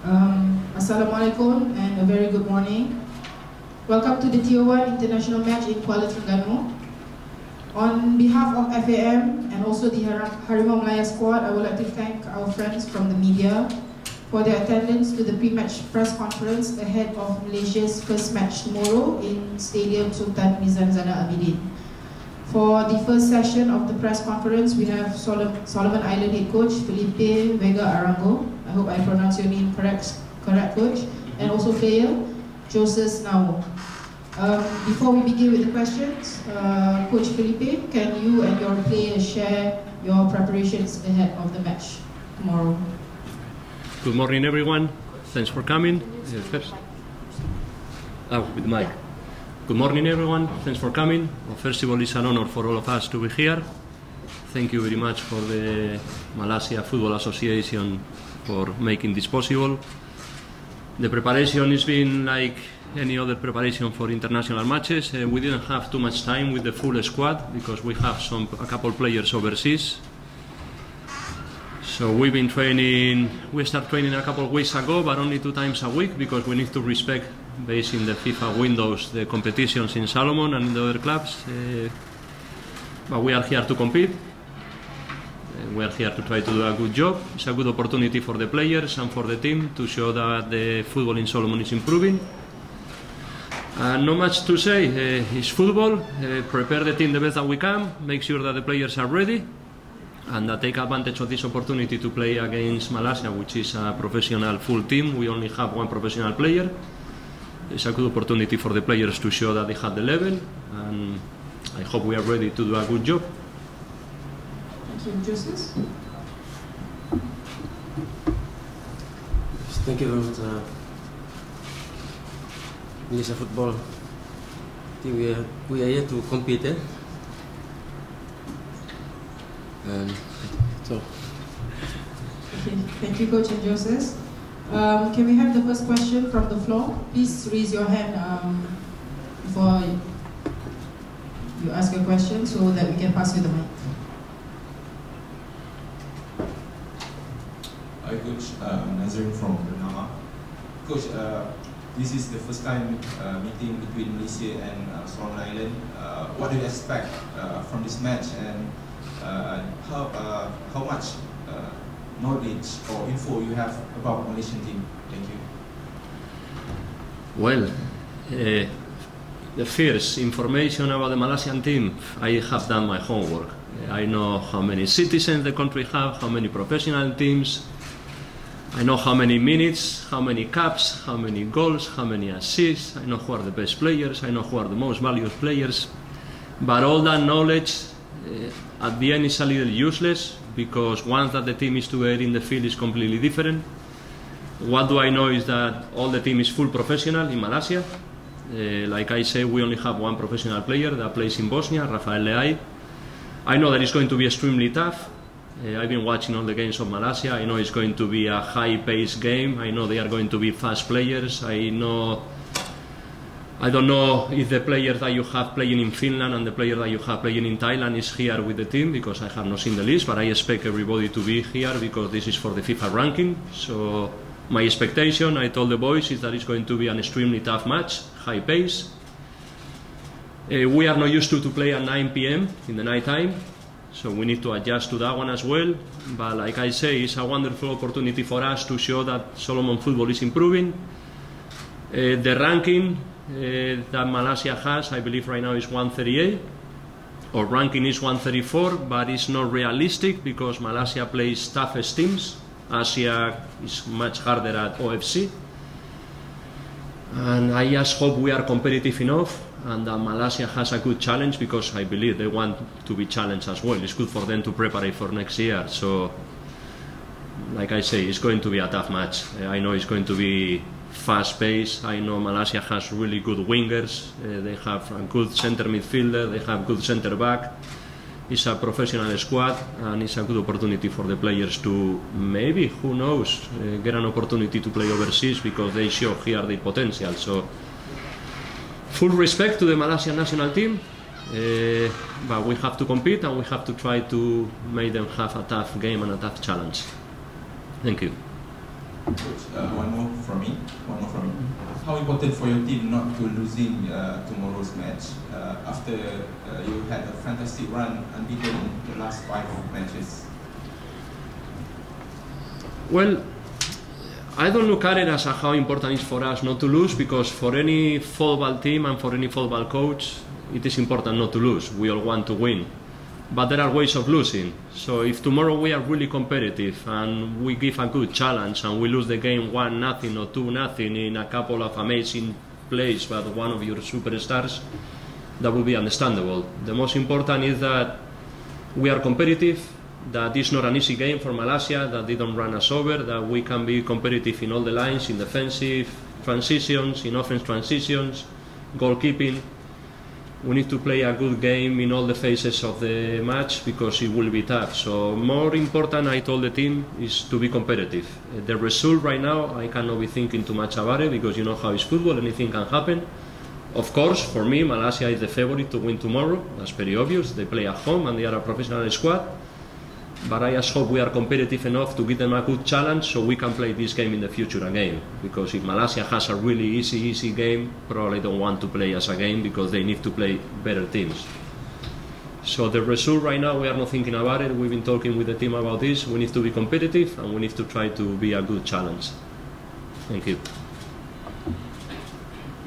Assalamualaikum and a very good morning. Welcome to the Tier 1 international match in Kuala Terengganu. On behalf of FAM and also the Harimau Malaya squad, I would like to thank our friends from the media for their attendance to the pre-match press conference ahead of Malaysia's first match tomorrow in Stadium Sultan Mizan Zainal Abidin. For the first session of the press conference, we have Solomon Island head coach Felipe Vega Arango. I hope I pronounce your name correct, coach. And also player Joses Nao. Before we begin with the questions, Coach Felipe, can you and your players share your preparations ahead of the match tomorrow? Good morning, everyone. Thanks for coming. With the mic. Good morning, everyone. Thanks for coming. Well, first of all, it's an honor for all of us to be here. Thank you very much for the Malaysia Football Association for making this possible. The preparation has been like any other preparation for international matches. We didn't have too much time with the full squad because we have a couple players overseas. So we've been training, we started training a couple of weeks ago, but only 2 times a week because we need to respect, based in the FIFA windows, the competitions in Salomon and in the other clubs. But we are here to compete. We are here to try to do a good job. It's a good opportunity for the players and for the team to show that the football in Solomon is improving. Not much to say. It's football. Prepare the team the best that we can. Make sure that the players are ready and that take advantage of this opportunity to play against Malaysia, which is a professional full team. We only have 1 professional player. It's a good opportunity for the players to show that they have the level, and I hope we are ready to do a good job. Thank you, Joses. Thank you very much. Malaysia football. I think we are here to compete. And so. Okay, thank you, Coach and Joses. Can we have the first question from the floor? Please raise your hand before you ask your question so that we can pass you the mic. Hi, Coach. Nazrin from Bernama. Coach, this is the first time meeting between Malaysia and Solomon Island. What do you expect from this match, and how much knowledge or info you have about the Malaysian team? Thank you. Well, the first information about the Malaysian team, I have done my homework. I know how many citizens the country have, how many professional teams. I know how many minutes, how many caps, how many goals, how many assists. I know who are the best players, I know who are the most valuable players. But all that knowledge at the end is a little useless because once that the team is together in the field is completely different. What do I know is that all the team is full professional in Malaysia. Like I say, we only have 1 professional player that plays in Bosnia, Rafael Leai. I know that it's going to be extremely tough. I've been watching all the games of Malaysia. I know it's going to be a high-paced game. I know they are going to be fast players. I don't know if the player that you have playing in Finland and the player that you have playing in Thailand is here with the team because I have not seen the list, but I expect everybody to be here because this is for the FIFA ranking. So my expectation, I told the boys, is that it's going to be an extremely tough match, high pace. We are not used to play at 9 p.m. in the night time. So we need to adjust to that one as well. But like I say, it's a wonderful opportunity for us to show that Solomon football is improving. The ranking that Malaysia has, I believe right now is 138. Our ranking is 134, but it's not realistic because Malaysia plays toughest teams. Asia is much harder at OFC. And I just hope we are competitive enough and that Malaysia has a good challenge because I believe they want to be challenged as well. It's good for them to prepare for next year. So, like I say, it's going to be a tough match. I know it's going to be fast-paced. I know Malaysia has really good wingers. They have a good centre midfielder. They have good centre back. It's a professional squad and it's a good opportunity for the players to maybe, who knows, get an opportunity to play overseas because they show here their potential. So, full respect to the Malaysian national team, but we have to compete and we have to try to make them have a tough game and a tough challenge. Thank you. Coach, one more from me. How important for your team not to losing tomorrow's match after you had a fantastic run unbeaten in the last 5 matches? Well, I don't look at it as how important it is for us not to lose, because for any football team and for any football coach, it is important not to lose. We all want to win. But there are ways of losing. So if tomorrow we are really competitive and we give a good challenge and we lose the game 1-0 or 2-0 in a couple of amazing plays by one of your superstars, that will be understandable. The most important is that we are competitive, that it's not an easy game for Malaysia, that they don't run us over, that we can be competitive in all the lines, in defensive transitions, in offense transitions, goalkeeping. We need to play a good game in all the phases of the match because it will be tough. So more important, I told the team, is to be competitive. The result right now, I cannot be thinking too much about it because you know how it's football, anything can happen. Of course, for me, Malaysia is the favorite to win tomorrow. That's very obvious. They play at home and they are a professional squad. But I just hope we are competitive enough to give them a good challenge so we can play this game in the future again. Because if Malaysia has a really easy game, probably don't want to play as a game because they need to play better teams. So the result right now, we are not thinking about it. We've been talking with the team about this. We need to be competitive and we need to try to be a good challenge. Thank you.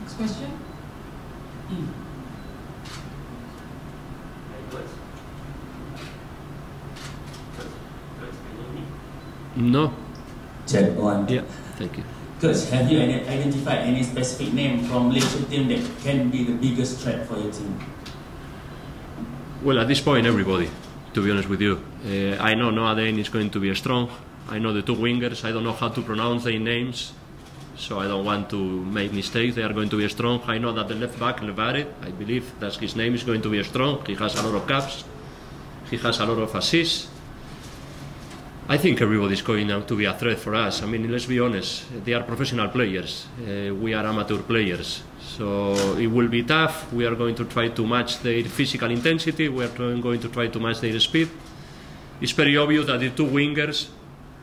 Next question. No. Check one. Yeah, thank you. Coach, have you identified any specific name from Malaysian team that can be the biggest threat for your team? Well, at this point, everybody, to be honest with you. I know Noah Dane is going to be strong. I know the two wingers. I don't know how to pronounce their names, so I don't want to make mistakes. They are going to be strong. I know that the left back, Levare, I believe that's his name, is going to be strong. He has a lot of caps. He has a lot of assists. I think everybody's going out to be a threat for us. I mean, let's be honest, they are professional players. We are amateur players. So it will be tough. We are going to try to match their physical intensity. We are going to try to match their speed. It's very obvious that the two wingers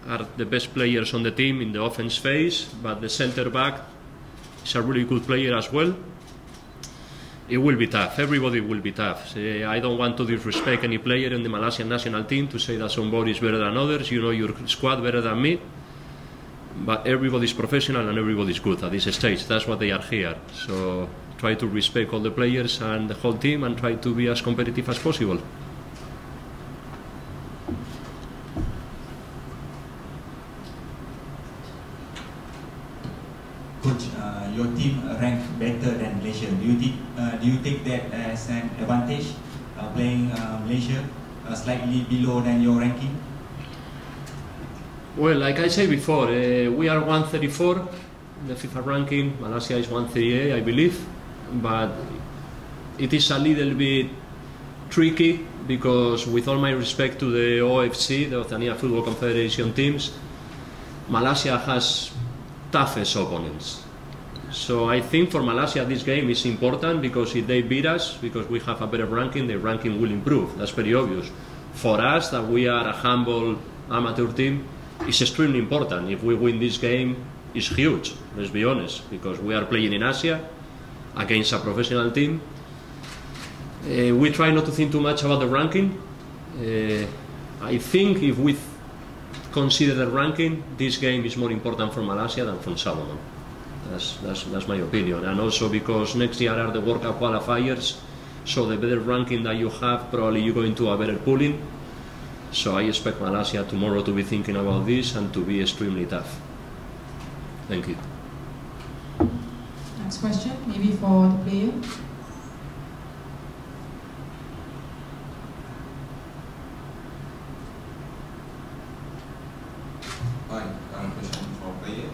are the best players on the team in the offense phase, but the center back is a really good player as well. It will be tough. Everybody will be tough. I don't want to disrespect any player in the Malaysian national team to say that somebody is better than others. You know your squad better than me. But everybody's professional and everybody's good at this stage. That's why they are here. So try to respect all the players and the whole team and try to be as competitive as possible. Coach, your team ranked better than Malaysia. Do you take that as an advantage, playing Malaysia slightly below than your ranking? Well, like I said before, we are 134 in the FIFA ranking. Malaysia is 138, I believe. But it is a little bit tricky because, with all my respect to the OFC, the Oceania Football Confederation teams, Malaysia has toughest opponents. So I think for Malaysia this game is important because if they beat us, because we have a better ranking, the ranking will improve. That's very obvious. For us, that we are a humble amateur team, it's extremely important. If we win this game, it's huge, let's be honest, because we are playing in Asia against a professional team. We try not to think too much about the ranking. I think if we consider the ranking, this game is more important for Malaysia than from Solomon. That's my opinion. And also because next year are the World Cup qualifiers, so the better ranking that you have, probably you go into a better pooling. So I expect Malaysia tomorrow to be thinking about this and to be extremely tough. Thank you. Next question, maybe for the player. Hi, question for player.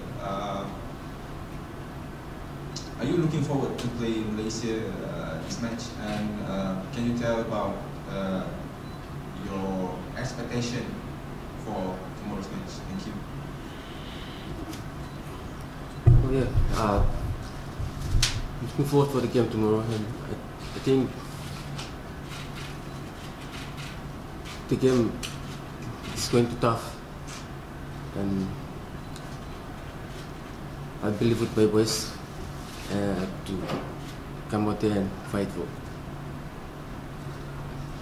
Are you looking forward to play Malaysia this match? And can you tell about your expectation for tomorrow's match? Thank you. Oh yeah, looking forward for the game tomorrow, and I think the game is going to be tough, and I believe with my boys to come out there and fight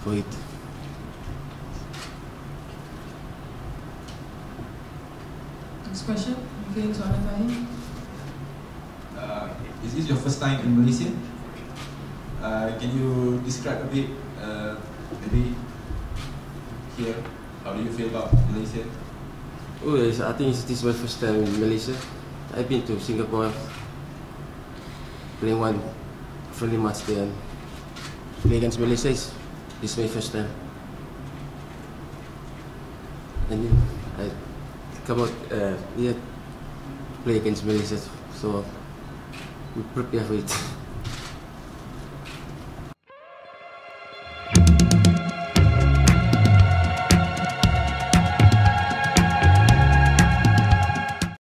for it. Next question, okay, to Anak Fahim. Is this your first time in Malaysia? Can you describe a bit, maybe here, how do you feel about Malaysia? Oh, yes, I think this is my first time in Malaysia. I've been to Singapore, playing one friendly match there, and play against Malaysia. This is my first time. And then I come out here, play against Malaysia, so we prepare for it.